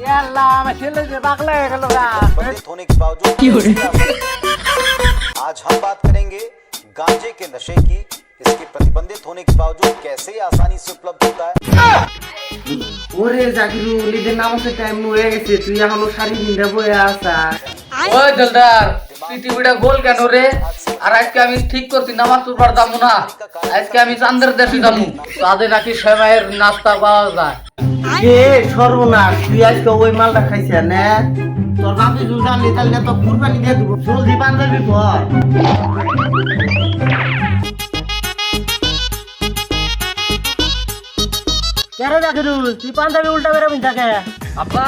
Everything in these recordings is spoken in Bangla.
प्रतिबंधित होने के बावजूद आज हम बात करेंगे गांजे के नशे की। इसके प्रतिबंधित होने के बावजूद कैसे आसानी से उपलब्ध होता है। ওরে জাকিরুল ঈদের নামাজের টাইম হয়ে গেছে, তুই এখনো সারি দিনটা বয়ে আসা। ওই জলদার তুই টিভিটা গোল কেন রে? আর আজকে আমি ঠিক করছি নামাজ পড়বার যাবো না, আজকে আমি চান্দের দেশে যাবো, তাদের নাকি সেমাইয়ের নাস্তা পাওয়া যায়। এ সর্বনাশ, তুই আজকে ওই মালটা খাইছিস না? তোর বাপি জুলটা নিতালে তো কুরবানি দিয়ে দেবো, জলদি পাঞ্জাবি পর। কেন জাকিরুল তুই পাঞ্জাবি উল্টা করে থাকে? আব্বা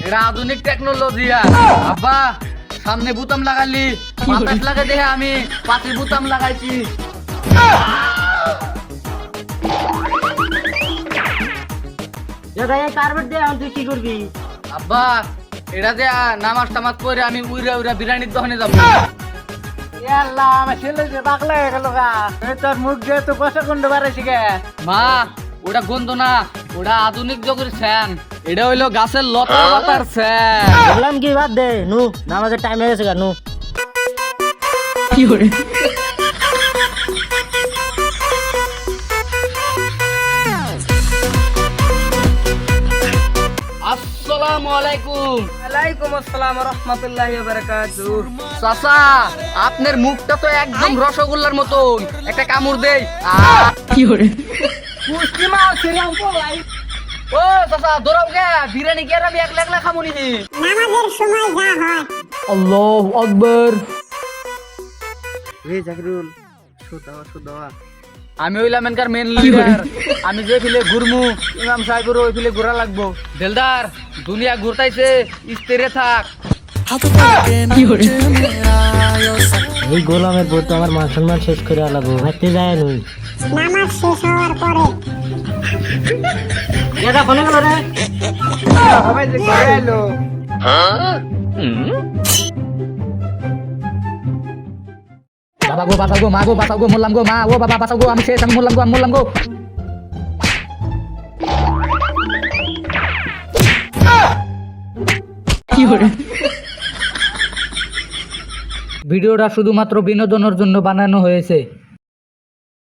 এটা আধুনিক টেকনোলজি। আব্বা সামনে বুতাম লাগালি, বাতাস লাগে দেখে আমি পাশে বুতাম লাগাইছি। কার্পেট দিয়ে তুই কি করবি? আব্বা এটা যে নামাজ টামাজ পরে আমি উইরা উইরা বিরিয়ানির দোকানে যাবো। তোর মুখ দিয়ে তো কষা কোনটা বাড়াইছি গে? মা ওটা গন্ধ না, ওটা আধুনিক যুগের ফ্যান, এটা হইলো গাছের লতা পাতার ফ্যান। বললাম কি বাদ দে নু, নামাজের টাইম হয়ে গেছে গা নু। কি করে আসসালামু আলাইকুম। ওয়ালাইকুম আসসালাম ওয়া রাহমাতুল্লাহি ওয়া বারাকাতুহু। চাচা আপনার মুখটা তো একদম রসগোল্লার মতন, একটা কামড় দেই। কি করে পুষ্টি মাছ ছিলাম ভাই। ও চাচা দৌড়াও গে, বিরিয়ানি কে আমি একলা একলা খামু নি? নামাজের সময় যা হয়। আল্লাহু আকবার। রে জাকিরুল সুদা সুদা, আমি হইলাম এনকার মেন লিডার, আমি যে ফিলে ঘুরমু ইমাম সাহেবের ওই ফিলে ঘোরা লাগবো। দেলদার দুনিয়া ঘুরতাইছে, স্থিরে থাক। এই গোলামের পর তো আমার মান সম্মান শেষ করে আলাবো, ভাবতে যায় নই। নামাজ শেষ হওয়ার পরে এটা ফোনে গেল রে, সবাই যে ঘরে আইলো। বাবা গো বাঁচাও গো, মা গো বাঁচাও গো, মরলাম গো, মা ও বাবা বাঁচাও গো, আমি শেষ, আমি মরলাম গো, আমি মরলাম গো। ভিডিওটা শুধুমাত্র বিনোদনের জন্য বানানো হয়েছে।